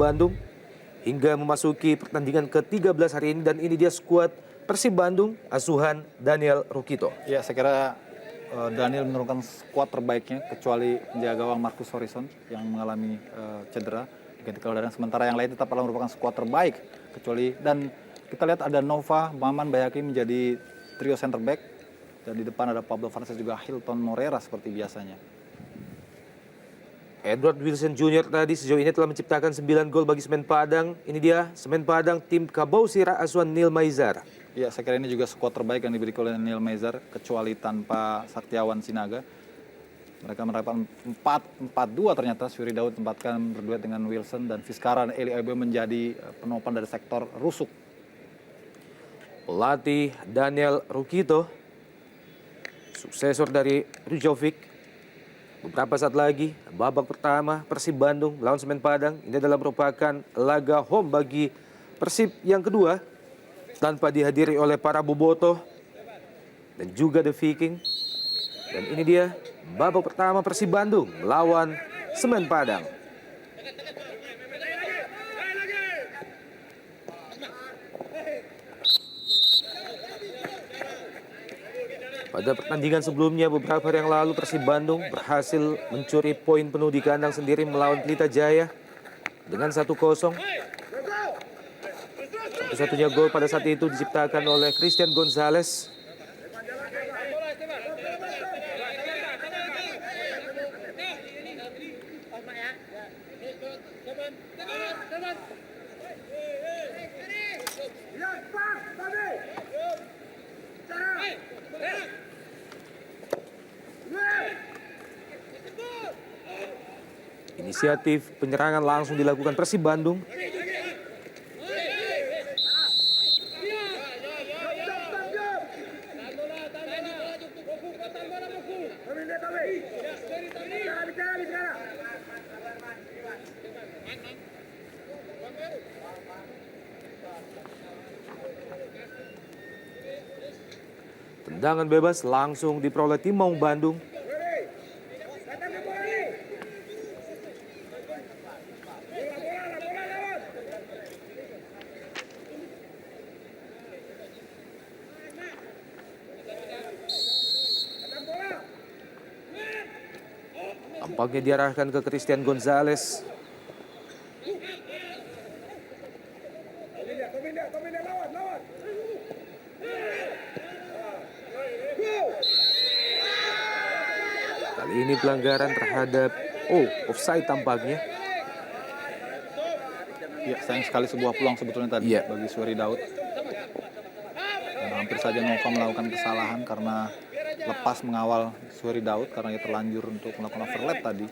Bandung hingga memasuki pertandingan ke-13 hari ini, dan ini dia skuad Persib Bandung asuhan Daniel Rukito. Ya, saya kira Daniel menurunkan skuad terbaiknya kecuali penjaga gawang Marcus Horizon yang mengalami cedera diganti Dadang, sementara yang lain tetap merupakan skuad terbaik kecuali, dan kita lihat ada Nova, Maman, Bayaki menjadi trio center back, dan di depan ada Pablo Francis juga Hilton Morera seperti biasanya. Edward Wilson Jr. tadi sejauh ini telah menciptakan 9 gol bagi Semen Padang. Ini dia Semen Padang, tim Kabau Sira asuhan Neil Maizar. Ya, saya kira ini juga skuad terbaik yang diberikan oleh Neil Maizar, kecuali tanpa Saktiawan Sinaga. Mereka menerapkan 4-4-2 ternyata. Syuri Daud tempatkan berduet dengan Wilson, dan Fiskara dan Eli Abe menjadi penopang dari sektor rusuk. Pelatih Daniel Rukito, suksesor dari Rujovic. Beberapa saat lagi, babak pertama Persib Bandung lawan Semen Padang. Ini adalah merupakan laga home bagi Persib yang kedua, tanpa dihadiri oleh para bobotoh dan juga The Viking. Dan ini dia babak pertama Persib Bandung melawan Semen Padang. Pada pertandingan sebelumnya beberapa hari yang lalu, Persib Bandung berhasil mencuri poin penuh di kandang sendiri melawan Pelita Jaya dengan 1-0. Satu-satunya gol pada saat itu diciptakan oleh Christian Gonzalez. Inisiatif penyerangan langsung dilakukan Persib Bandung. Tendangan bebas langsung diperoleh tim Maung Bandung. Tampaknya diarahkan ke Christian Gonzalez. Kali ini pelanggaran terhadap offside tampaknya. Ya, sayang sekali sebuah peluang sebetulnya tadi bagi Syuri Daud. Dan hampir saja Nova melakukan kesalahan karena lepas mengawal Syuri Daud karena ia terlanjur untuk melakukan overlap tadi.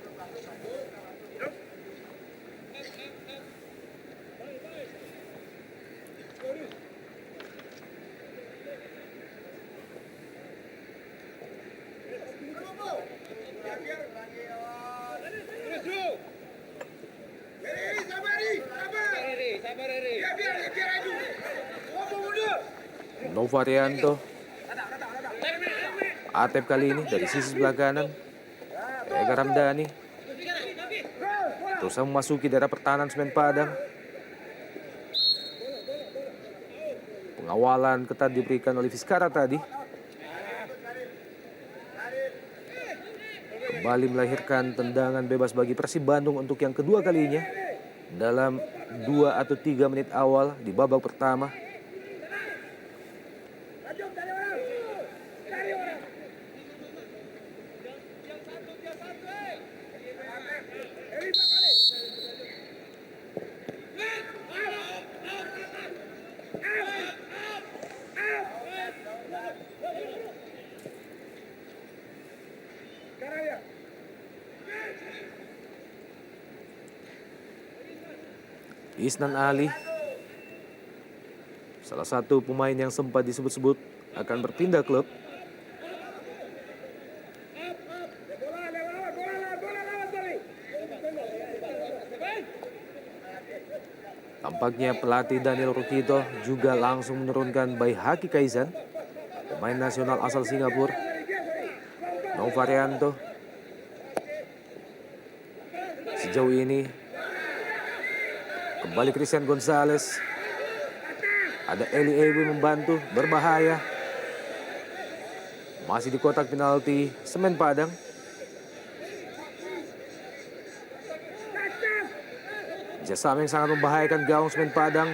Nova Rianto, Atep kali ini dari sisi sebelah kanan. Ega Ramdhani berusaha memasuki daerah pertahanan Semen Padang. Pengawalan ketat diberikan oleh Fiskara tadi. Kembali melahirkan tendangan bebas bagi Persib Bandung untuk yang kedua kalinya dalam 2 atau 3 menit awal di babak pertama. Isnan Ali, salah satu pemain yang sempat disebut-sebut akan berpindah klub. Tampaknya pelatih Daniel Rukito juga langsung menurunkan Baihaki Kaizan, pemain nasional asal Singapura. Nova Rianto sejauh ini Kembali Christian Gonzalez. Ada Eli Ewi membantu, berbahaya. Masih di kotak penalti Semen Padang. Jasam yang sangat membahayakan gawang Semen Padang.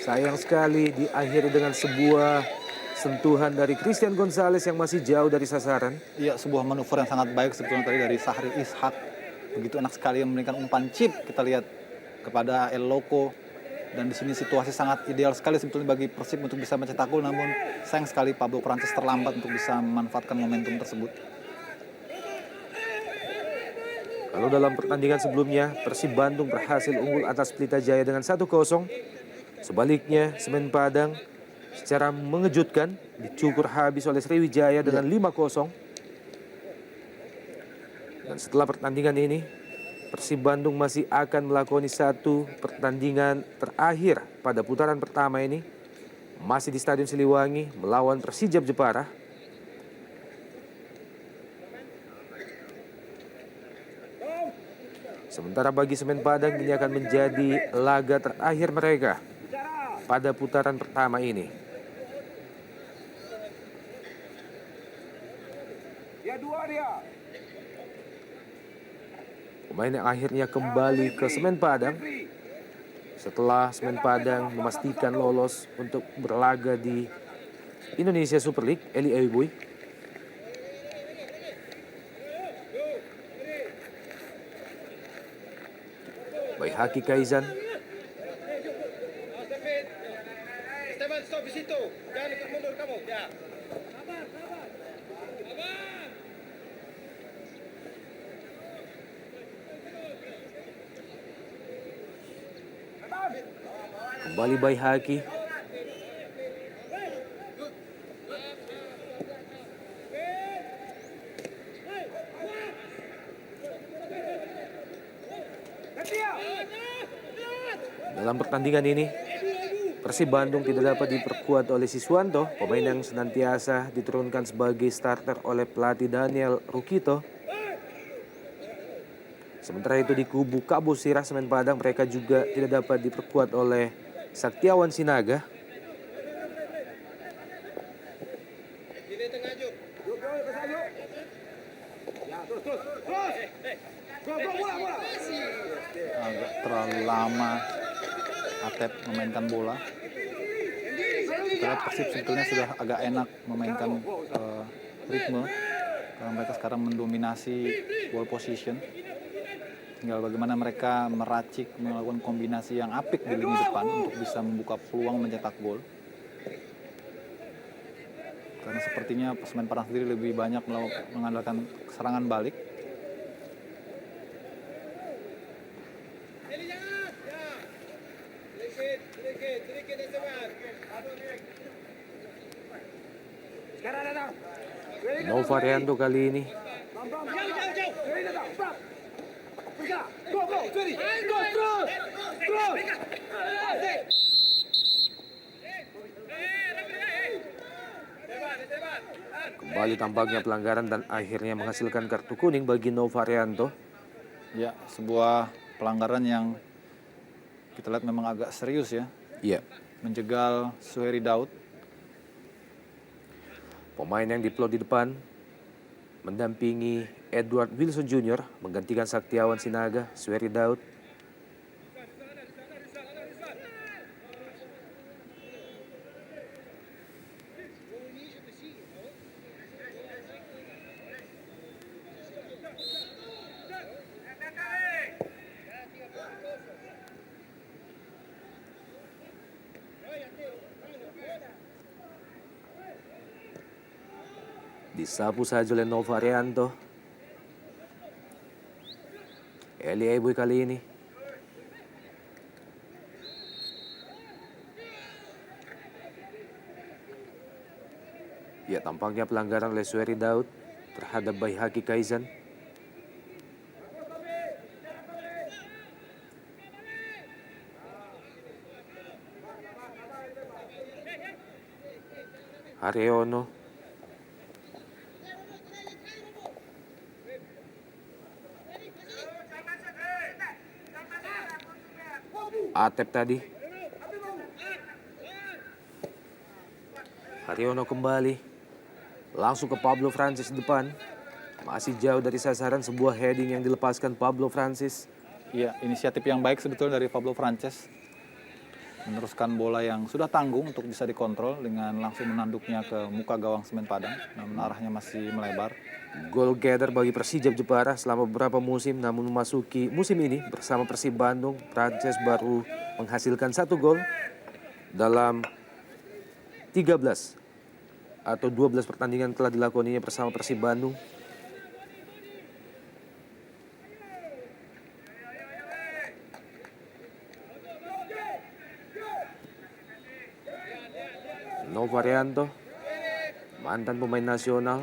Sayang sekali diakhiri dengan sebuah sentuhan dari Christian Gonzalez yang masih jauh dari sasaran. Iya, sebuah manuver yang sangat baik sebetulnya tadi dari Sahri Ishak. Begitu enak sekali memberikan umpan chip, kita lihat kepada El Loco. Dan di sini situasi sangat ideal sekali sebetulnya bagi Persib untuk bisa mencetak gol, namun sayang sekali Pablo Prancis terlambat untuk bisa memanfaatkan momentum tersebut. Kalau dalam pertandingan sebelumnya, Persib Bandung berhasil unggul atas Pelita Jaya dengan 1-0. Sebaliknya, Semen Padang secara mengejutkan dicukur habis oleh Sriwijaya dengan 5-0. Dan setelah pertandingan ini, Persib Bandung masih akan melakoni satu pertandingan terakhir pada putaran pertama ini. Masih di Stadion Siliwangi melawan Persijap Jepara. Sementara bagi Semen Padang ini akan menjadi laga terakhir mereka pada putaran pertama ini. Pemain yang akhirnya kembali ke Semen Padang setelah Semen Padang memastikan lolos untuk berlaga di Indonesia Super League, Eli Ewiboy. Baihaki Kaizan. Esteban, stop di situ. Jangan ikut mundur kamu. Ya. Kembali Baihaki. Dalam pertandingan ini, Persib Bandung tidak dapat diperkuat oleh Siswanto, pemain yang senantiasa diturunkan sebagai starter oleh pelatih Daniel Rukito. Sementara itu di kubu Kabo Sirah Semen Padang, mereka juga tidak dapat diperkuat oleh Saktiawan Sinaga. Agak terlalu lama Atep memainkan bola. Kita lihat Persib sebetulnya sudah agak enak memainkan ritme karena mereka sekarang mendominasi ball position. Tinggal bagaimana mereka meracik, melakukan kombinasi yang apik di lini depan untuk bisa membuka peluang mencetak gol. Karena sepertinya Semen Padang sendiri lebih banyak mengandalkan serangan balik. No Variando kali ini. Kembali tampaknya pelanggaran dan akhirnya menghasilkan kartu kuning bagi Nova Arianto. Ya, sebuah pelanggaran yang kita lihat memang agak serius ya. Iya. Menjegal Suheri Daud. Pemain yang diplot di depan mendampingi Edward Wilson Jr. menggantikan Saktiawan Sinaga, Suheri Daud. Disapu saja oleh Nova Arianto. Eli Ewiboy kali ini. Ya, tampaknya pelanggaran oleh Suheri Daud terhadap Baihaki Kaizan. Haryono. Atep tadi. Haryono kembali. Langsung ke Pablo Francis depan. Masih jauh dari sasaran, sebuah heading yang dilepaskan Pablo Francis. Iya, inisiatif yang baik sebetulnya dari Pablo Frances. Meneruskan bola yang sudah tanggung untuk bisa dikontrol dengan langsung menanduknya ke muka gawang Semen Padang. Namun arahnya masih melebar. Goal getter bagi Persijap Jepara selama beberapa musim, namun memasuki musim ini bersama Persib Bandung, Frances baru menghasilkan 1 gol dalam 13 atau 12 pertandingan telah dilakoninya bersama Persib Bandung. Novarianto, mantan pemain nasional.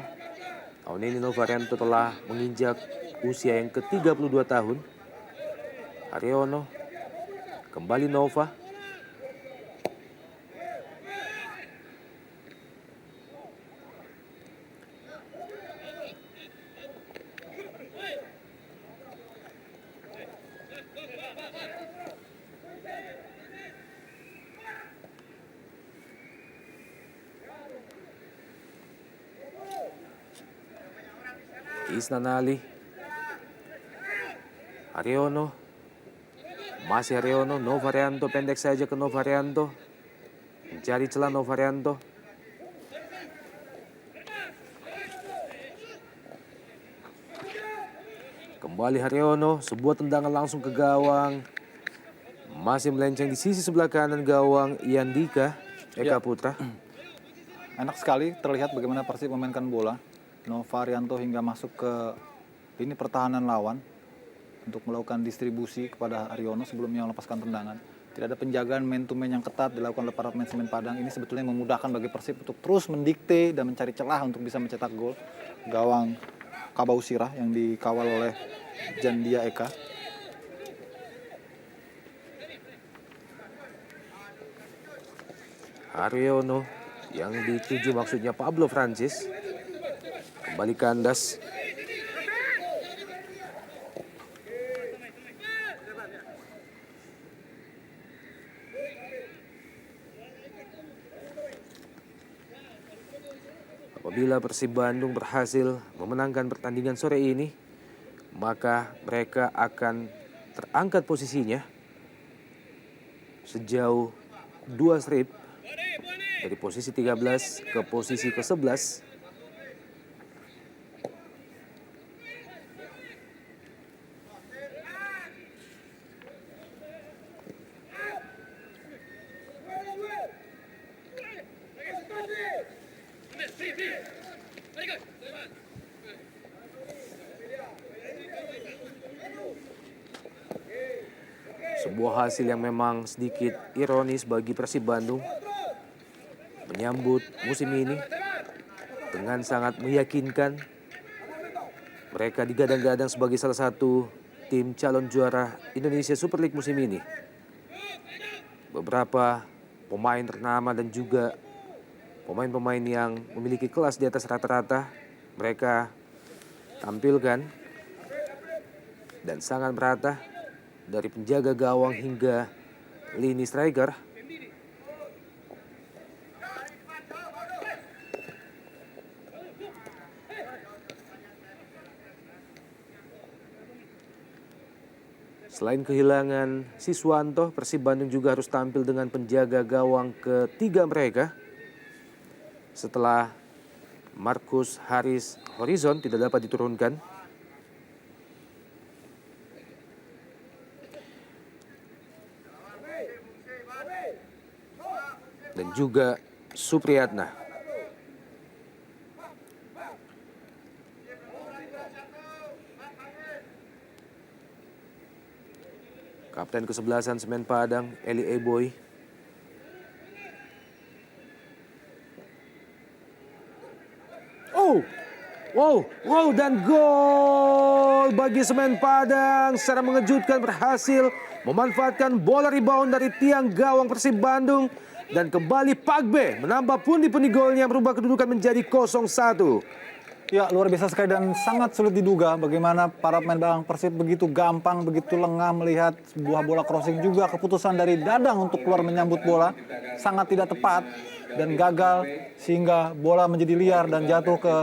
Tahun ini Novarianto telah menginjak usia yang ke-32 tahun. Haryono, kembali Nova. Isnanali, Haryono, masih Haryono, Novarianto, pendek saja ke Novarianto, mencari celah Novarianto. Kembali Haryono, sebuah tendangan langsung ke gawang, masih melenceng di sisi sebelah kanan gawang Yandika Eka Putra. Enak sekali terlihat bagaimana Persib memainkan bola. Novarianto hingga masuk ke lini pertahanan lawan untuk melakukan distribusi kepada Haryono sebelumnya melepaskan tendangan. Tidak ada penjagaan man to man yang ketat dilakukan oleh para pemain Semen Padang. Ini sebetulnya memudahkan bagi Persib untuk terus mendikte dan mencari celah untuk bisa mencetak gol. Gawang Kabau Sirah yang dikawal oleh Jandia Eka. Haryono yang dituju maksudnya Pablo Francis. Kembali kandas. Apabila Persib Bandung berhasil memenangkan pertandingan sore ini, maka mereka akan terangkat posisinya sejauh 2 strip dari posisi 13 ke posisi ke-11. Sebuah hasil yang memang sedikit ironis bagi Persib Bandung menyambut musim ini dengan sangat meyakinkan. Mereka digadang-gadang sebagai salah satu tim calon juara Indonesia Super League musim ini. Beberapa pemain ternama dan juga pemain-pemain yang memiliki kelas di atas rata-rata mereka tampilkan dan sangat merata. Dari penjaga gawang hingga lini striker. Selain kehilangan Siswanto, Persib Bandung juga harus tampil dengan penjaga gawang ketiga mereka. Setelah Marcus Haris Horizon tidak dapat diturunkan. Dan juga Supriyatna. Kapten kesebelasan Semen Padang, Eli Eboy. Wow, dan gol bagi Semen Padang secara mengejutkan berhasil memanfaatkan bola rebound dari tiang gawang Persib Bandung. Dan kembali Pagbe menambah pundi-pundi golnya merubah kedudukan menjadi 0-1. Ya, luar biasa sekali dan sangat sulit diduga bagaimana para pemain belakang Persib begitu gampang, begitu lengah melihat sebuah bola crossing, juga keputusan dari Dadang untuk keluar menyambut bola sangat tidak tepat dan gagal sehingga bola menjadi liar dan jatuh ke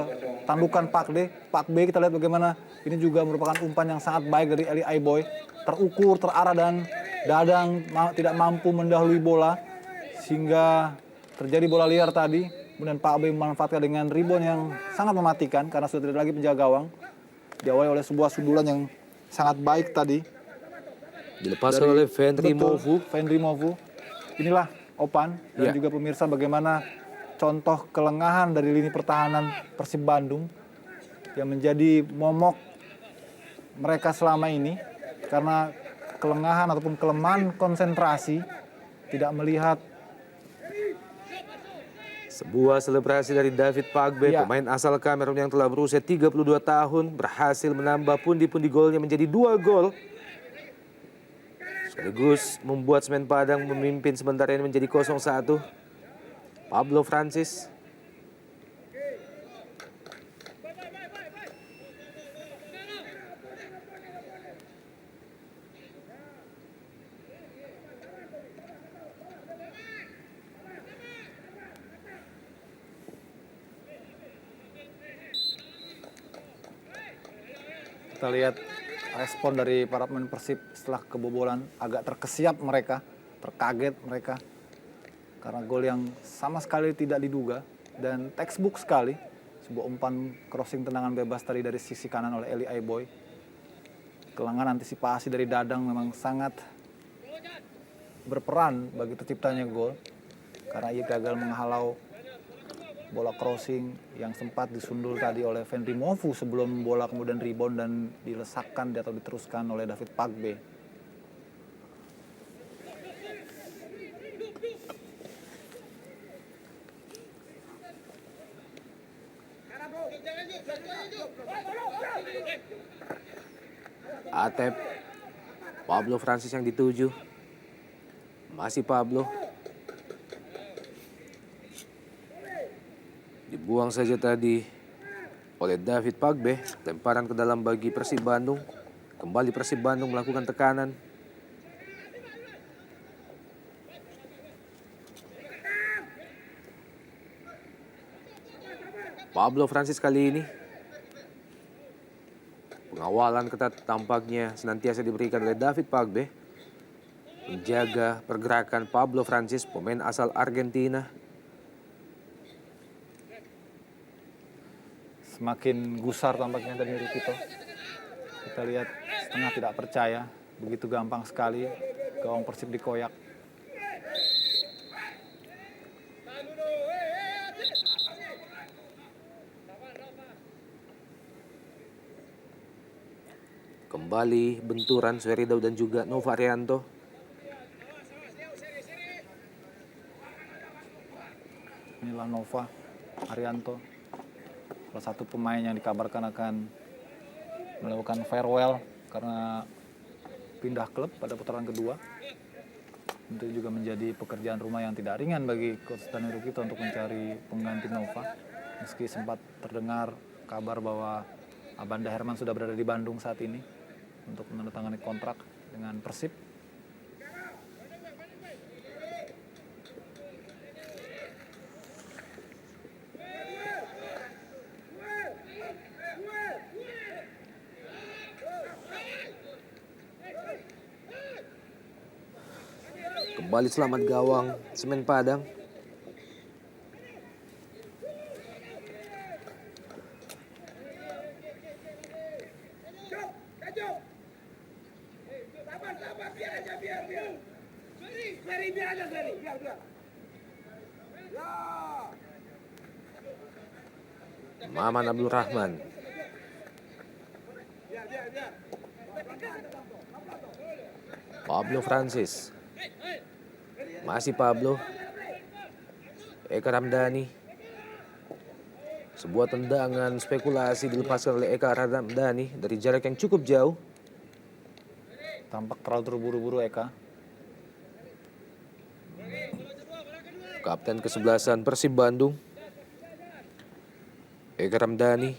tandukan Pak B. Kita lihat bagaimana ini juga merupakan umpan yang sangat baik dari Eli Aiboy, terukur, terarah dan Dadang tidak mampu mendahului bola sehingga terjadi bola liar tadi. Kemudian Pak B memanfaatkan dengan rebound yang sangat mematikan karena sudah tidak lagi penjaga gawang. Diawali oleh sebuah sundulan yang sangat baik tadi. Dilepaskan oleh Fenry Movu. Fenry Movu. Inilah Opan dan juga pemirsa bagaimana contoh kelengahan dari lini pertahanan Persib Bandung yang menjadi momok mereka selama ini karena kelengahan ataupun kelemahan konsentrasi, tidak melihat. Sebuah selebrasi dari David Pagbe, pemain asal Kamerun yang telah berusia 32 tahun, berhasil menambah pundi-pundi golnya menjadi 2 gol. Sekaligus membuat Semen Padang memimpin sementara ini menjadi 0-1. Pablo Francis. Kita lihat respon dari para pemain Persib setelah kebobolan, agak terkesiap mereka, terkaget mereka. Karena gol yang sama sekali tidak diduga dan textbook sekali. Sebuah umpan crossing tendangan bebas tadi dari sisi kanan oleh Eli Aiboy. Kelengahan antisipasi dari Dadang memang sangat berperan bagi terciptanya gol. Karena ia gagal menghalau bola crossing yang sempat disundul tadi oleh Fenry Movu sebelum bola kemudian rebound dan dilesakkan atau diteruskan oleh David Pagbe. Atep. Pablo Francis yang dituju. Masih Pablo. Dibuang saja tadi oleh David Pagbe. Lemparan ke dalam bagi Persib Bandung. Kembali Persib Bandung melakukan tekanan. Pablo Francis kali ini. Pengawalan ketat tampaknya senantiasa diberikan oleh David Pagbe. Menjaga pergerakan Pablo Francis, pemain asal Argentina. Semakin gusar tampaknya dari Rukito. Kita lihat setengah tidak percaya, begitu gampang sekali gawang Persib dikoyak. Kembali benturan Sueridau dan juga Nova Arianto. Inilah Nova Arianto, salah satu pemain yang dikabarkan akan melakukan farewell karena pindah klub pada putaran kedua. Itu juga menjadi pekerjaan rumah yang tidak ringan bagi Coach Daniel Rukito untuk mencari pengganti Nova. Meski sempat terdengar kabar bahwa Abanda Herman sudah berada di Bandung saat ini untuk menandatangani kontrak dengan Persib. Kembali selamat gawang Semen Padang. Maman Abdul Rahman. Pablo Francis. Masih Pablo. Eka Ramdhani. Sebuah tendangan spekulasi dilepaskan oleh Eka Ramdhani dari jarak yang cukup jauh. Tampak terlalu terburu-buru Eka. Kapten kesebelasan Persib Bandung. Eka Ramdhani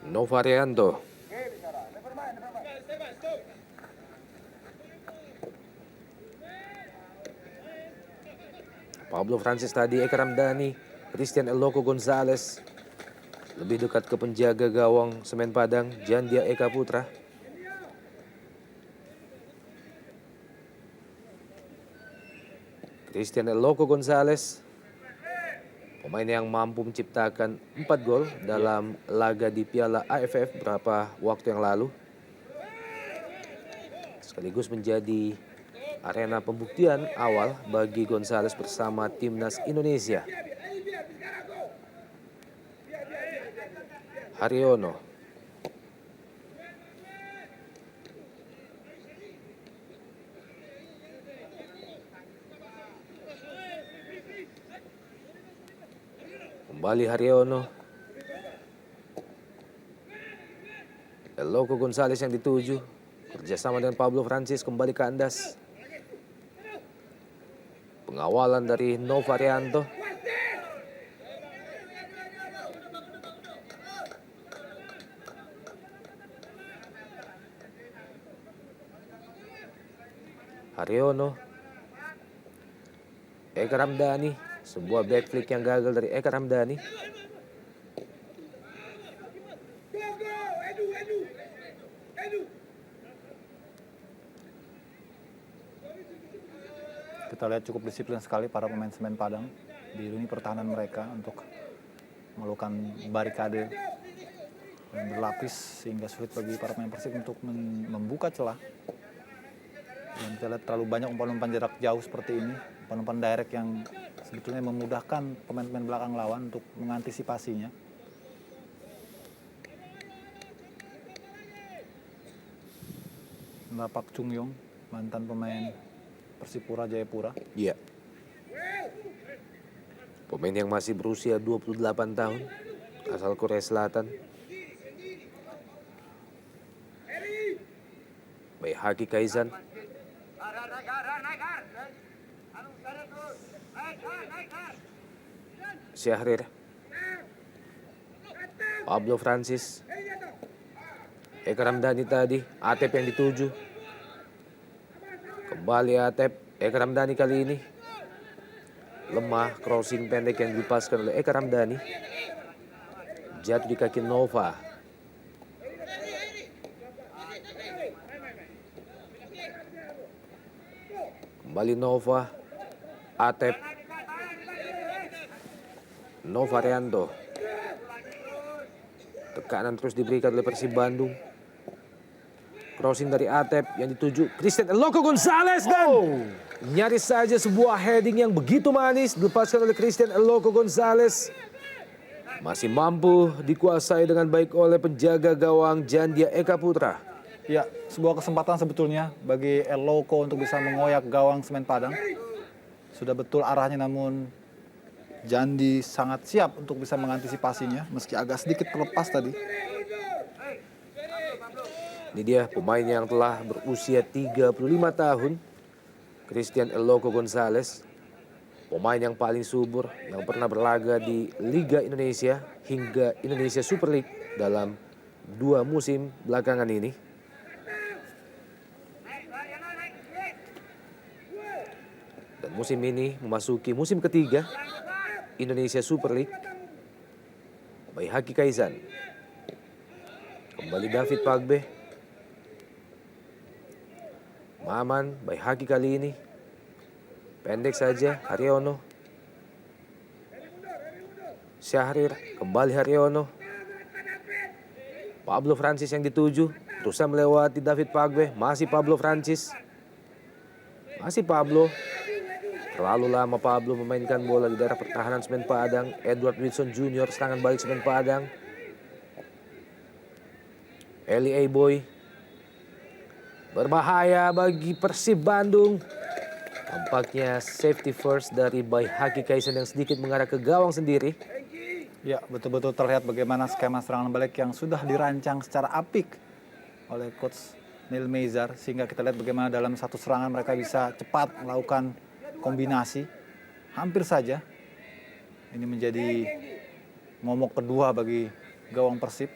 Novarianto. Esteban, stop. Pablo Francis tadi, Eka Ramdhani, Christian Eloko Gonzalez. Lebih dekat ke penjaga gawang Semen Padang, Jandia Eka Putra. Christian Eloko Gonzalez, pemain yang mampu menciptakan 4 gol dalam laga di Piala AFF beberapa waktu yang lalu. Sekaligus menjadi arena pembuktian awal bagi Gonzalez bersama timnas Indonesia. Haryono. Kembali Haryono. Eloko Gonzalez yang dituju. Kerjasama dengan Pablo Francis kembali kandas. Pengawalan dari Novarianto. Haryono. Eka Ramdhani. Sebuah backflip yang gagal dari Eka Ramdhani. Kita lihat cukup disiplin sekali para pemain Semen Padang di lini pertahanan mereka untuk melakukan barikade yang berlapis sehingga sulit bagi para pemain Persib untuk membuka celah. Dan kita lihat terlalu banyak umpan-umpan jarak jauh seperti ini, umpan-umpan direct yang sebetulnya memudahkan pemain-pemain belakang lawan untuk mengantisipasinya. Pak Chung Yong, mantan pemain Persipura Jayapura. Iya. Pemain yang masih berusia 28 tahun, asal Korea Selatan. Baihaki Kaizan. Syahrir. Pablo Francis. Eka Ramdhani tadi, Atep yang dituju. Kembali Atep, Eka Ramdhani kali ini. Lemah, crossing pendek yang dipaskan oleh Eka Ramdhani. Jatuh di kaki Nova. Kembali Nova. Atep. Novarianto. Tekanan terus diberikan oleh Persib Bandung. Crossing dari Atep yang dituju Christian Eloko Gonzalez dan nyaris saja sebuah heading yang begitu manis dilepaskan oleh Christian Eloko Gonzalez. Masih mampu dikuasai dengan baik oleh penjaga gawang Jandia Eka Putra. Ya, sebuah kesempatan sebetulnya bagi Eloko untuk bisa mengoyak gawang Semen Padang. Sudah betul arahnya, namun Jandi sangat siap untuk bisa mengantisipasinya meski agak sedikit terlepas tadi. Ini dia pemain yang telah berusia 35 tahun, Christian Eloko Gonzalez. Pemain yang paling subur yang pernah berlaga di Liga Indonesia hingga Indonesia Super League dalam 2 musim belakangan ini. Dan musim ini memasuki musim ketiga Indonesia Super League. Baihaki Kaizan. Kembali David Pagbe. Maman, Baihaki kali ini. Pendek saja, Haryono. Syahrir, kembali Haryono. Pablo Francis yang dituju. Berusaha melewati David Pagbe. Masih Pablo Francis. Masih Pablo. Terlalu lama Pablo memainkan bola di daerah pertahanan Semen Padang. Edward Wilson Jr. serangan balik Semen Padang. Eli Boy. Berbahaya bagi Persib Bandung. Tampaknya safety first dari Baihaki Kaizan yang sedikit mengarah ke gawang sendiri. Ya, betul-betul terlihat bagaimana skema serangan balik yang sudah dirancang secara apik oleh Coach Neil Mezar. Sehingga kita lihat bagaimana dalam satu serangan mereka bisa cepat melakukan kombinasi. Hampir saja ini menjadi momok kedua bagi gawang Persib.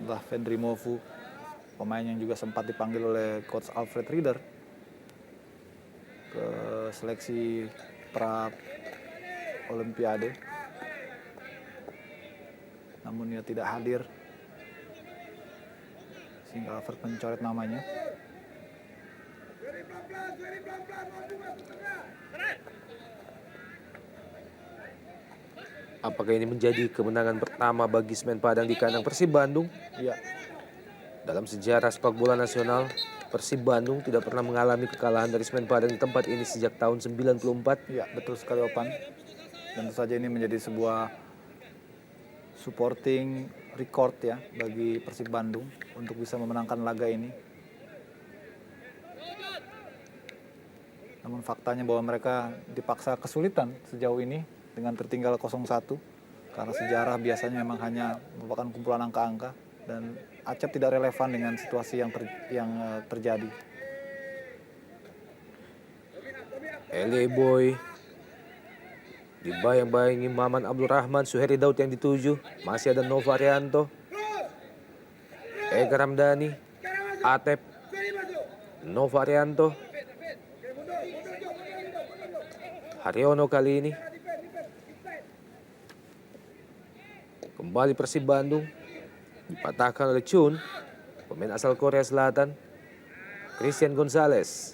adalah Fendry Movu, pemain yang juga sempat dipanggil oleh coach Alfred Rieder ke seleksi pra Olimpiade. Namun ia tidak hadir, sehingga Alfred mencoret namanya. Apakah ini menjadi kemenangan pertama bagi Semen Padang di kandang Persib Bandung? Iya, Dalam sejarah sepak bola nasional, Persib Bandung tidak pernah mengalami kekalahan dari Semen Padang di tempat ini sejak tahun 94. iya, betul sekali Opan. Tentu saja ini menjadi sebuah supporting record ya bagi Persib Bandung untuk bisa memenangkan laga ini. Namun faktanya bahwa mereka dipaksa kesulitan sejauh ini dengan tertinggal 0-1 karena sejarah biasanya memang hanya merupakan kumpulan angka-angka dan Acep tidak relevan dengan situasi yang terjadi. LA Boy dibayang-bayangi Maman Abdul Rahman, Suheri Daud yang dituju. Masih ada Nova Arianto, Eka Ramdhani, Atep, Nova Arianto, Haryono kali ini. Kembali Persib Bandung dipatahkan oleh Chun, pemain asal Korea Selatan, Christian Gonzalez.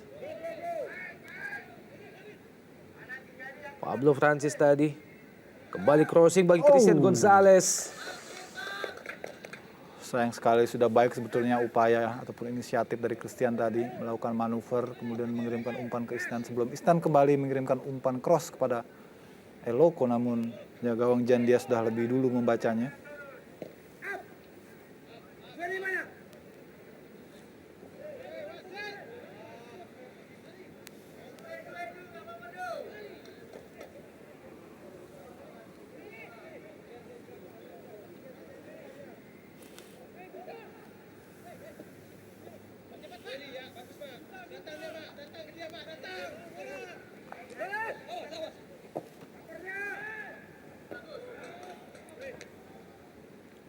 Pablo Francis tadi kembali crossing bagi Christian Gonzalez. Sayang sekali, sudah baik sebetulnya upaya ataupun inisiatif dari Christian tadi melakukan manuver kemudian mengirimkan umpan ke Isnan sebelum Isnan kembali mengirimkan umpan cross kepada Eloko, namun ya gawang Jandia sudah lebih dulu membacanya.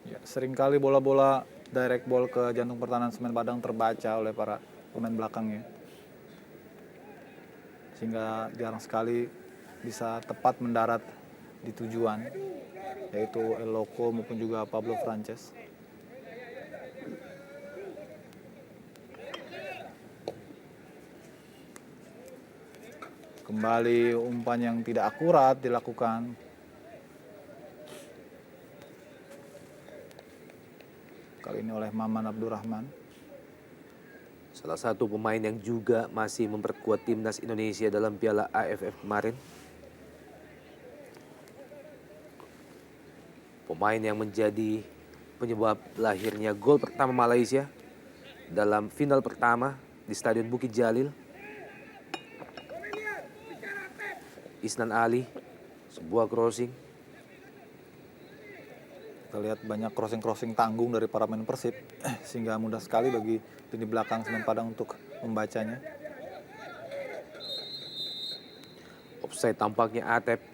Ya, seringkali bola-bola direct ball ke jantung pertahanan Semen Padang terbaca oleh para pemain belakangnya, sehingga jarang sekali bisa tepat mendarat di tujuan, yaitu Eloko maupun juga Pablo Frances. Kembali umpan yang tidak akurat dilakukan. Kali ini oleh Maman Abdurrahman. Salah satu pemain yang juga masih memperkuat timnas Indonesia dalam Piala AFF kemarin. Pemain yang menjadi penyebab lahirnya gol pertama Malaysia dalam final pertama di Stadion Bukit Jalil. Isnan Ali, sebuah crossing. Kita lihat banyak crossing-crossing tanggung dari para pemain Persib, sehingga mudah sekali bagi lini belakang Semen Padang untuk membacanya. Offside tampaknya Atep.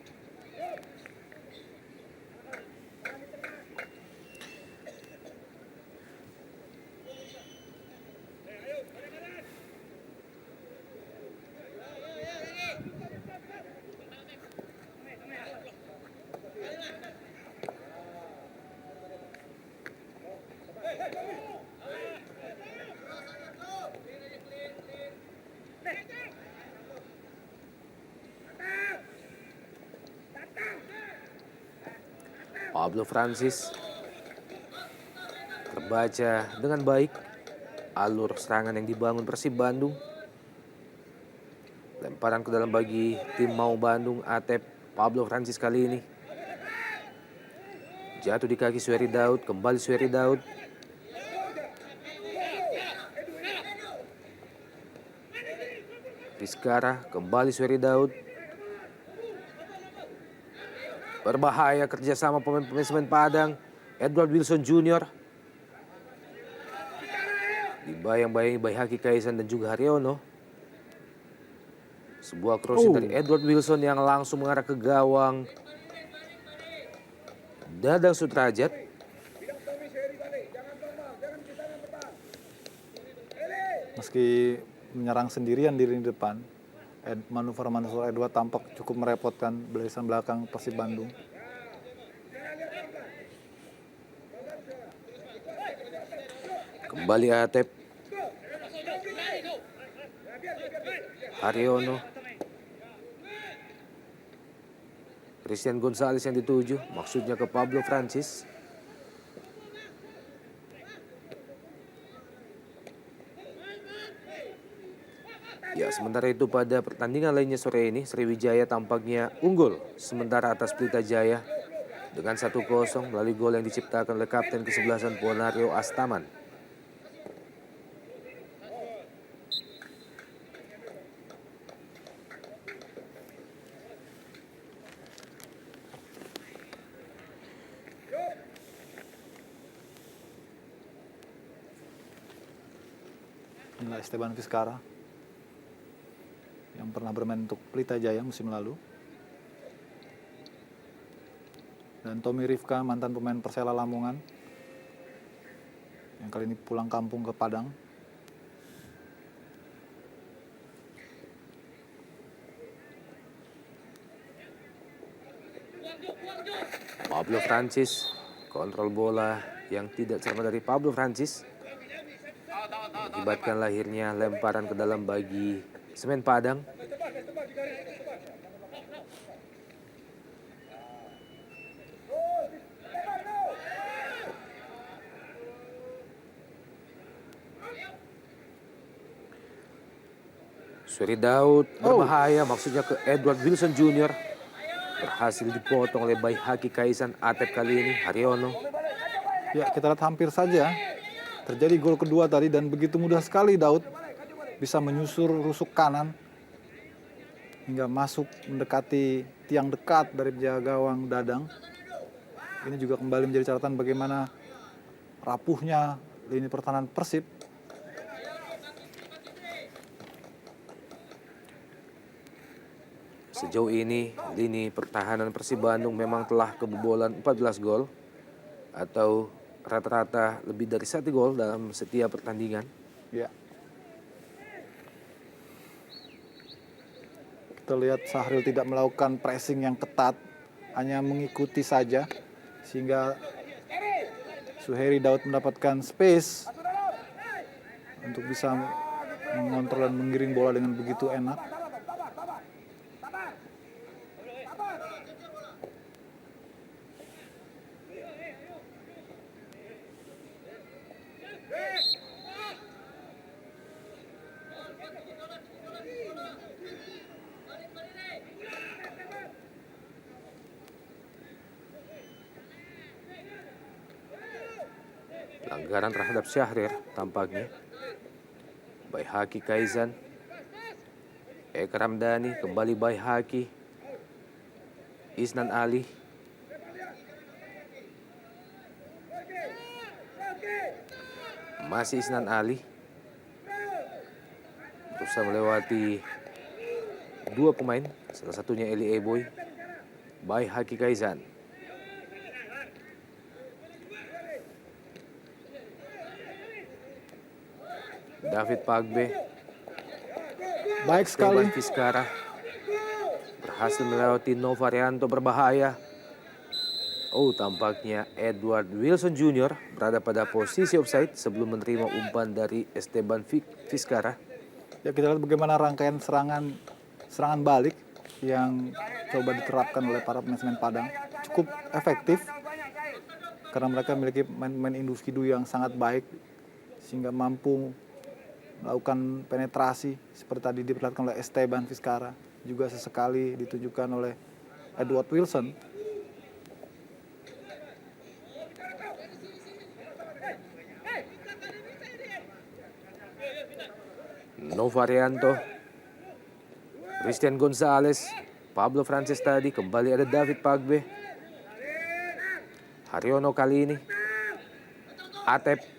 Pablo Francis terbaca dengan baik alur serangan yang dibangun Persib Bandung. Lemparan ke dalam bagi tim Mau Bandung. Atep, Pablo Francis kali ini jatuh di kaki Suheri Daud. Kembali Suheri Daud. Rizkara, kembali Suheri Daud. Berbahaya kerjasama pemain-pemain Semen Padang. Edward Wilson Jr. dibayang-bayangi Baihaki Kaisan dan juga Haryono. Sebuah crossing dari Edward Wilson yang langsung mengarah ke gawang Dadang Sutrajat. Meski menyerang sendirian di lini depan, manuver-manuver Edward tampak cukup merepotkan barisan belakang Persib Bandung. Kembali Atep. Haryono. Christian Gonzalez yang dituju, maksudnya ke Pablo Francis. Ya, sementara itu pada pertandingan lainnya sore ini, Sriwijaya tampaknya unggul sementara atas Pelita Jaya dengan 1-0 melalui gol yang diciptakan oleh kapten kesebelasan Ponario Astaman. Inilah Esteban Vizcara yang pernah bermain untuk Pelita Jaya musim lalu. Dan Tommy Rifka, mantan pemain Persela Lamongan, yang kali ini pulang kampung ke Padang. Pablo Francis, kontrol bola yang tidak cermat dari Pablo Francis mengakibatkan lahirnya lemparan ke dalam bagi Semen Padang. Suri Daud berbahaya, maksudnya ke Edward Wilson Jr. Berhasil dipotong oleh Baihaki Kaisan. Atep kali ini, Haryono. Ya, kita lihat hampir saja terjadi gol kedua tadi dan begitu mudah sekali Daud bisa menyusur rusuk kanan hingga masuk mendekati tiang dekat dari penjaga gawang Dadang. Ini juga kembali menjadi catatan bagaimana rapuhnya lini pertahanan Persib. Sejauh ini, lini pertahanan Persib Bandung memang telah kebobolan 14 gol atau rata-rata lebih dari 1 gol dalam setiap pertandingan. Ya. Kita lihat Sahril tidak melakukan pressing yang ketat, hanya mengikuti saja sehingga Suheri Daud mendapatkan space untuk bisa mengontrol dan menggiring bola dengan begitu enak. Pelanggaran terhadap Syahrir tampaknya. Baihaki Kaisan. Eka Ramdhani, kembali Baihaki. Isnan Ali. Masih Isnan Ali. Berusaha melewati 2 pemain, salah satunya Eli Eboy. Baihaki Kaisan. David Pagbe. Baik sekali. Esteban Vizcara berhasil melewati Novarianto, berbahaya. Oh, tampaknya Edward Wilson Jr. berada pada posisi offside sebelum menerima umpan dari Esteban Vizcara. Ya, kita lihat bagaimana rangkaian serangan balik yang coba diterapkan oleh para pemain Semen Padang. Cukup efektif karena mereka memiliki main individu yang sangat baik sehingga mampu melakukan penetrasi seperti tadi diperlihatkan oleh Esteban Vizcara, juga sesekali ditunjukkan oleh Edward Wilson. Novarianto, Christian Gonzalez, Pablo Francis tadi, kembali ada David Pagbe. Haryono kali ini. Atep.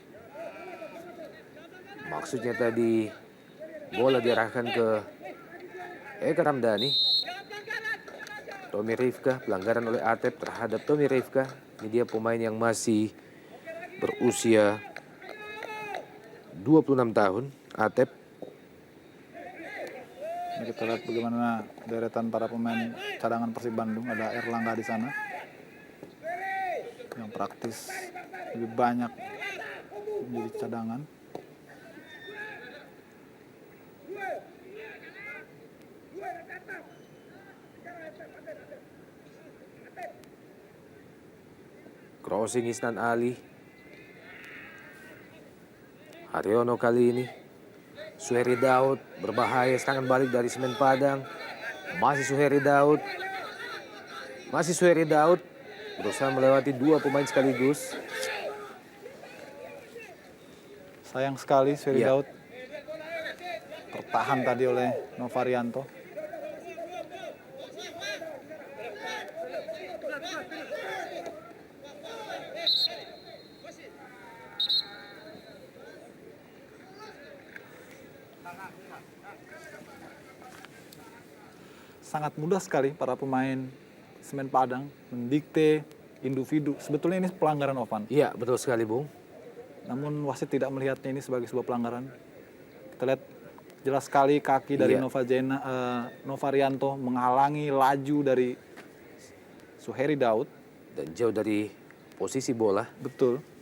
Maksudnya tadi bola diarahkan ke Eka Ramdhani. Tommy Rifka, pelanggaran oleh Atep terhadap Tommy Rifka. Ini dia pemain yang masih berusia 26 tahun Atep. Ini kita lihat bagaimana deretan para pemain cadangan Persib Bandung. Ada Erlangga di sana yang praktis lebih banyak menjadi cadangan. Crossing Isnan Ali. Haryono kali ini. Suheri Daud berbahaya, serangan balik dari Semen Padang. Masih Suheri Daud. Masih Suheri Daud. Berusaha melewati dua pemain sekaligus. Sayang sekali Suheri Iya. Daud tertahan tadi oleh Novarianto. Sangat mudah sekali para pemain Semen Padang mendikte individu. Sebetulnya ini pelanggaran Ovan. Iya, betul sekali, Bung. Namun wasit tidak melihatnya ini sebagai sebuah pelanggaran. Kita lihat jelas sekali kaki dari Iya. Novarianto menghalangi laju dari Suheri Daud. Dan jauh dari posisi bola. Betul.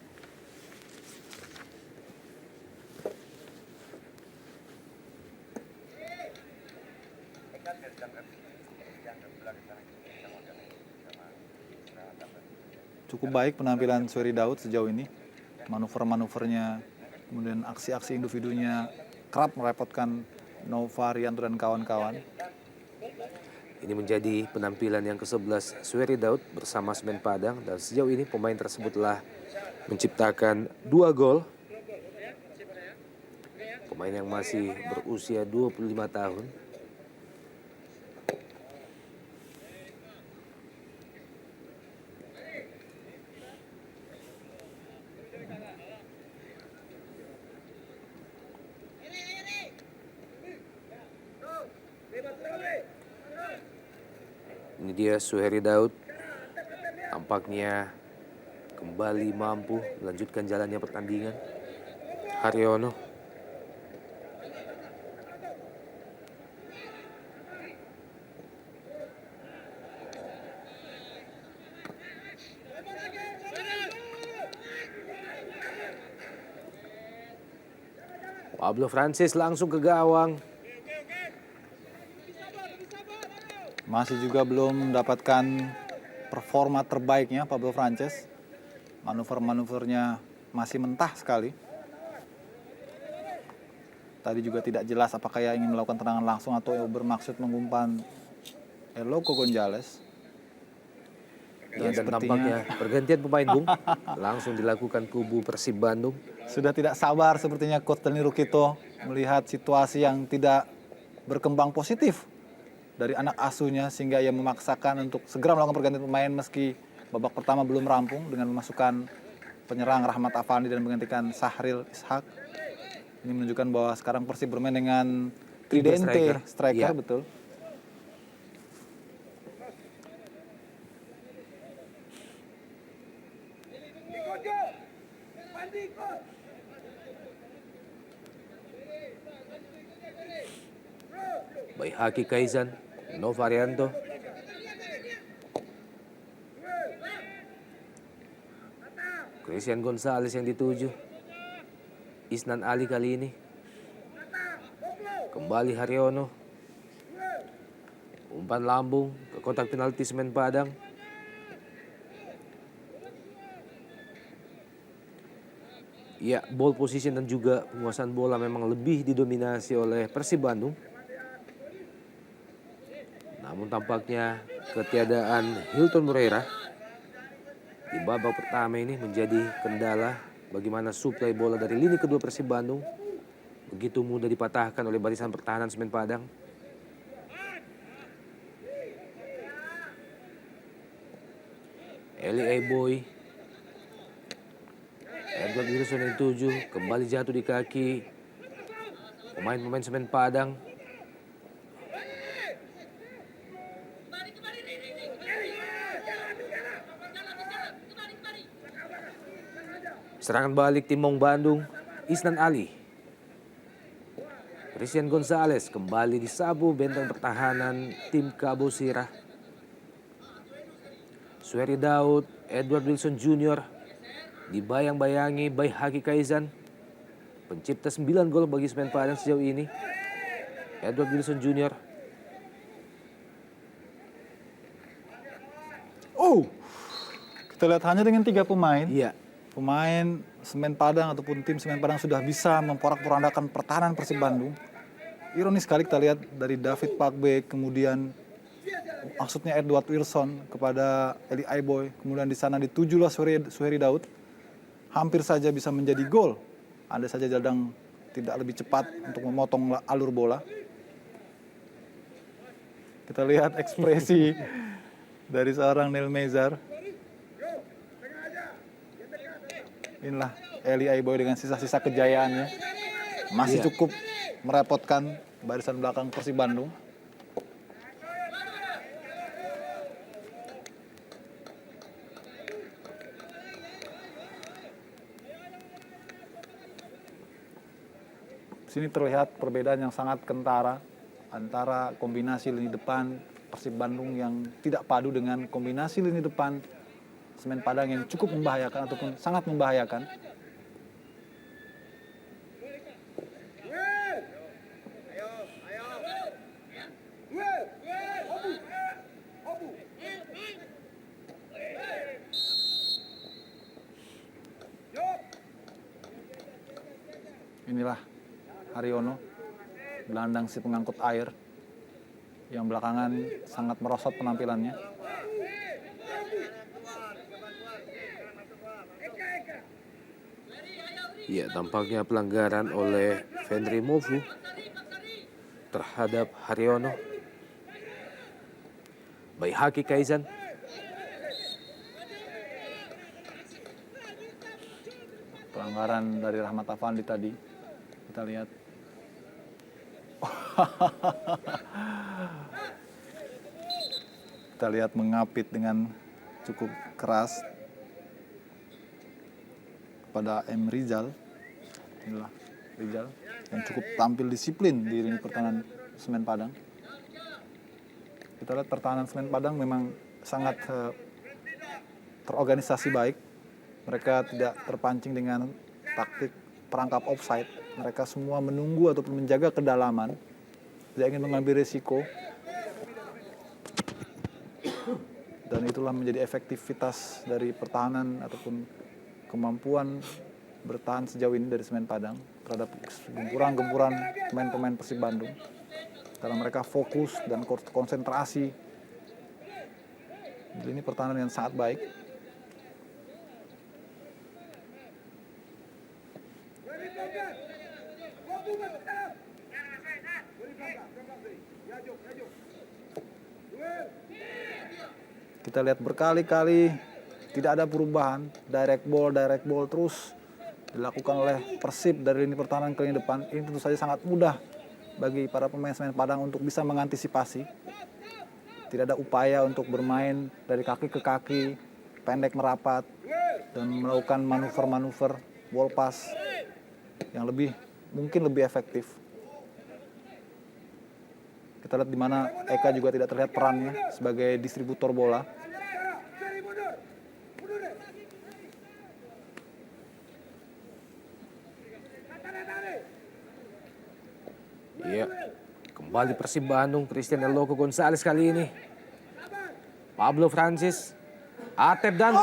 Cukup baik penampilan Suheri Daud sejauh ini. Manuver-manuvernya, kemudian aksi-aksi individunya kerap merepotkan Novarianto dan kawan-kawan. Ini menjadi penampilan yang ke-11 Suheri Daud bersama Semen Padang. Dan sejauh ini pemain tersebut telah menciptakan 2 gol. Pemain yang masih berusia 25 tahun. Ini dia Suheri Daud. Tampaknya kembali mampu melanjutkan jalannya pertandingan. Haryono. Pablo Francis langsung ke gawang. Masih juga belum mendapatkan performa terbaiknya Pablo Frances. Manuver-manuvernya masih mentah sekali. Tadi juga tidak jelas apakah ia ingin melakukan tendangan langsung atau bermaksud mengumpan Eloko Gonzalez. Dan tampaknya pergantian pemain, Bung. Langsung dilakukan kubu Persib Bandung. Sudah tidak sabar sepertinya Coach Dani Rukito melihat situasi yang tidak berkembang positif dari anak asuhnya, sehingga ia memaksakan untuk segera melakukan pergantian pemain meski babak pertama belum rampung dengan memasukkan penyerang Rahmat Afandi dan menggantikan Sahril Ishak. Ini menunjukkan bahwa sekarang Persib bermain dengan tridente striker, Iya. betul. Baik Haki Kaizan, Novarianto. Christian Gonzalez yang dituju. Isnan Ali kali ini. Kembali Haryono. Umpan lambung ke kotak penalti Semen Padang. Ya, ball position dan juga penguasaan bola memang lebih didominasi oleh Persib Bandung. Namun tampaknya ketiadaan Hilton Moreira di babak pertama ini menjadi kendala bagaimana suplai bola dari lini kedua Persib Bandung begitu mudah dipatahkan oleh barisan pertahanan Semen Padang. Eli Eboy, Edward Wilson yang 7 kembali jatuh di kaki pemain-pemain Semen Padang. Serangan balik Timong Bandung, Isnan Ali. Christian Gonzalez kembali disabu benteng pertahanan tim Cabo Sierra. Sueri Daud, Edward Wilson Jr. dibayang-bayangi Bay Haki Kaizan, pencipta 9 gol bagi Semen Padang sejauh ini. Edward Wilson Jr. Kita lihat hanya dengan 3 pemain. Iya, Pemain Semen Padang ataupun tim Semen Padang sudah bisa memporak-porandakan pertahanan Persib Bandung. Ironis sekali kita lihat dari David Pakbe, kemudian maksudnya Edward Wilson kepada Eli Aiboy, kemudian di sana ditujulah Suheri Daud. Hampir saja bisa menjadi gol. Andai saja Jaldang tidak lebih cepat untuk memotong alur bola. Kita lihat ekspresi dari seorang Neil Mezar. Inilah Eli Aiboy dengan sisa-sisa kejayaannya. Masih Iya. cukup merepotkan barisan belakang Persib Bandung. Di sini terlihat perbedaan yang sangat kentara antara kombinasi lini depan Persib Bandung yang tidak padu dengan kombinasi lini depan Semen Padang yang cukup membahayakan ataupun sangat membahayakan. Inilah Haryono, gelandang si pengangkut air, yang belakangan sangat merosot penampilannya. iya, tampaknya pelanggaran oleh Fendri Mofu terhadap Haryono. Bay Haki Kaizan. Pelanggaran dari Rahmat Afandi tadi. Kita lihat. Kita lihat mengapit dengan cukup keras kepada M. Rizal. Inilah Rizal yang cukup tampil disiplin di lini pertahanan Semen Padang. Kita lihat pertahanan Semen Padang memang sangat terorganisasi baik. Mereka tidak terpancing dengan taktik perangkap offside. Mereka semua menunggu ataupun menjaga kedalaman. Tidak ingin mengambil risiko. Dan itulah menjadi efektivitas dari pertahanan ataupun kemampuan bertahan sejauh ini dari Semen Padang terhadap gempuran-gempuran pemain-pemain Persib Bandung. Karena mereka fokus dan konsentrasi di lini pertahanan yang sangat baik. Kita lihat berkali-kali tidak ada perubahan, direct ball terus dilakukan oleh Persib dari lini pertahanan ke lini depan. Ini tentu saja sangat mudah bagi para pemain Semen Padang untuk bisa mengantisipasi. Tidak ada upaya untuk bermain dari kaki ke kaki, pendek merapat, dan melakukan manuver-manuver ball pass yang mungkin lebih efektif. Kita lihat di mana Eka juga tidak terlihat perannya sebagai distributor bola. Iya, kembali Persib Bandung, Christian El Loco Gonzalez kali ini. Pablo Francis, Atep dan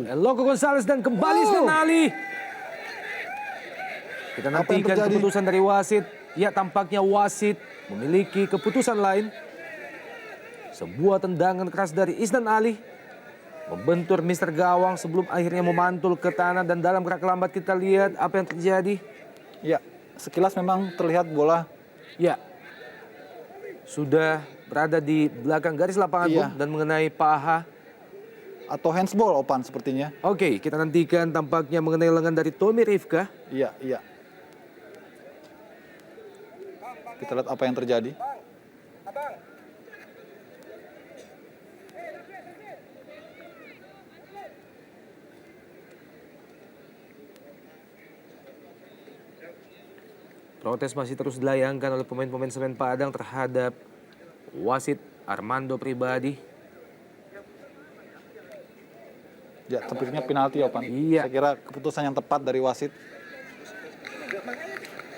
El Loco Gonzalez dan kembali Isnan Ali. Kita nantikan terjadi? keputusan dari wasit. Ya, tampaknya wasit memiliki keputusan lain. Sebuah tendangan keras dari Isnan Ali membentur Mr. Gawang sebelum akhirnya memantul ke tanah, dan dalam gerak lambat kita lihat apa yang terjadi. Ya, sekilas memang terlihat bola. Ya, sudah berada di belakang garis lapangan Iya. dan mengenai paha. Atau handsball Opan sepertinya. Oke, kita nantikan tampaknya mengenai lengan dari Tommy Rifka. Iya. Kita lihat apa yang terjadi. Protes masih terus dilayangkan oleh pemain-pemain Semen Padang terhadap wasit Armando Pribadi. Ya, sepertinya penalti, Opan. Iya. Saya kira keputusan yang tepat dari wasit.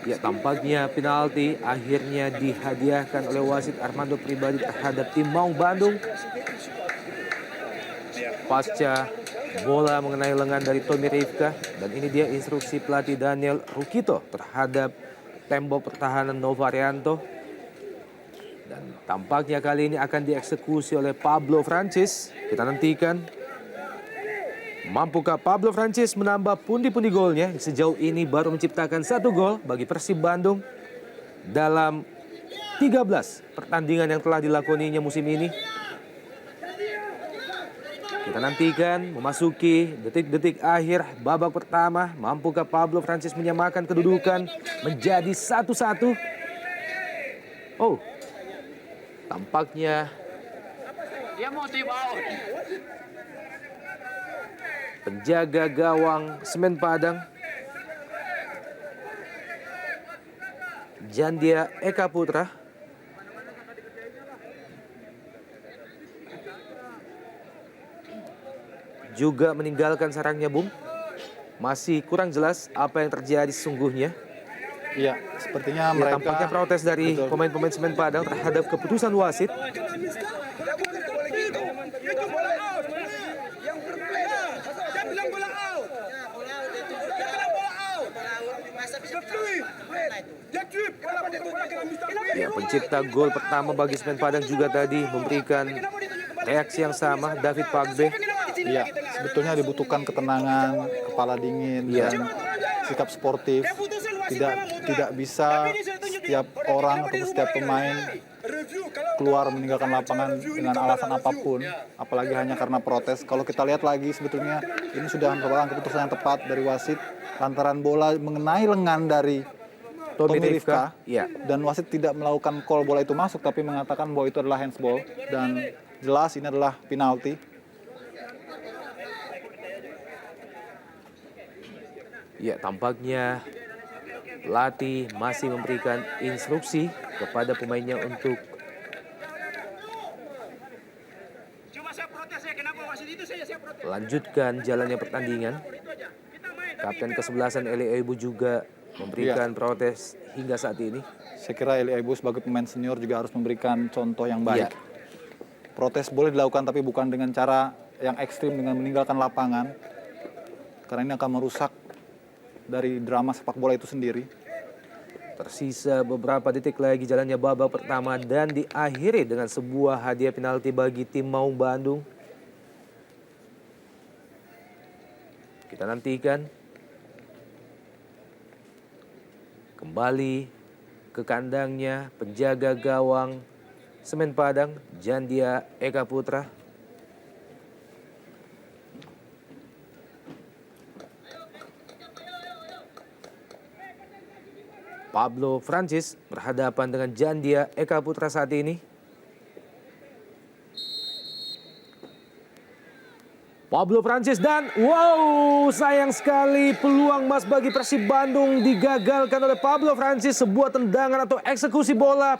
Ya, tampaknya penalti akhirnya dihadiahkan oleh wasit Armando Pribadi terhadap tim Maung Bandung. Pasca bola mengenai lengan dari Tommy Rifka, dan ini dia instruksi pelatih Daniel Rukito terhadap tembok pertahanan Novarianto. Dan tampaknya kali ini akan dieksekusi oleh Pablo Francis. Kita nantikan. Mampukah Pablo Francis menambah pundi-pundi golnya? Sejauh ini baru menciptakan 1 gol bagi Persib Bandung dalam 13 pertandingan yang telah dilakoninya musim ini. Kita nantikan memasuki detik-detik akhir babak pertama. Mampukah Pablo Francis menyamakan kedudukan menjadi 1-1? Oh, tampaknya penjaga gawang Semen Padang, Jandia Eka Putra, juga meninggalkan sarangnya, Bung. Masih kurang jelas apa yang terjadi sesungguhnya. Iya, sepertinya Ya, mereka tampaknya protes dari Betul. pemain-pemain Semen Padang terhadap keputusan wasit. Ya, pencipta gol pertama bagi Semen Padang juga tadi memberikan reaksi yang sama, David Pagbe. Iya, sebetulnya dibutuhkan ketenangan, kepala dingin, Iya. dan sikap sportif. Tidak bisa setiap orang atau setiap pemain keluar meninggalkan lapangan dengan alasan apapun, apalagi hanya karena protes. Kalau kita lihat lagi, sebetulnya ini sudah merupakan keputusan yang tepat dari wasit lantaran bola mengenai lengan dari Tommy Rifka, Iya. dan wasit tidak melakukan call bola itu masuk, tapi mengatakan bahwa itu adalah handsball, dan jelas ini adalah penalti. Ya, tampaknya pelatih masih memberikan instruksi kepada pemainnya untuk lanjutkan jalannya pertandingan. Kapten kesebelasan Eli Aibu juga memberikan protes hingga saat ini. Saya kira Eli Aibu sebagai pemain senior juga harus memberikan contoh yang baik. Iya. Protes boleh dilakukan tapi bukan dengan cara yang ekstrim dengan meninggalkan lapangan. Karena ini akan merusak dari drama sepak bola itu sendiri. Tersisa beberapa detik lagi jalannya babak pertama dan diakhiri dengan sebuah hadiah penalti bagi tim Maung Bandung. Kita nantikan. Kembali ke kandangnya penjaga gawang Semen Padang, Jandia Eka Putra. Pablo Francis berhadapan dengan Jandia Eka Putra saat ini. Pablo Francis dan wow, sayang sekali peluang emas bagi Persib Bandung digagalkan oleh Pablo Francis. Sebuah tendangan atau eksekusi bola.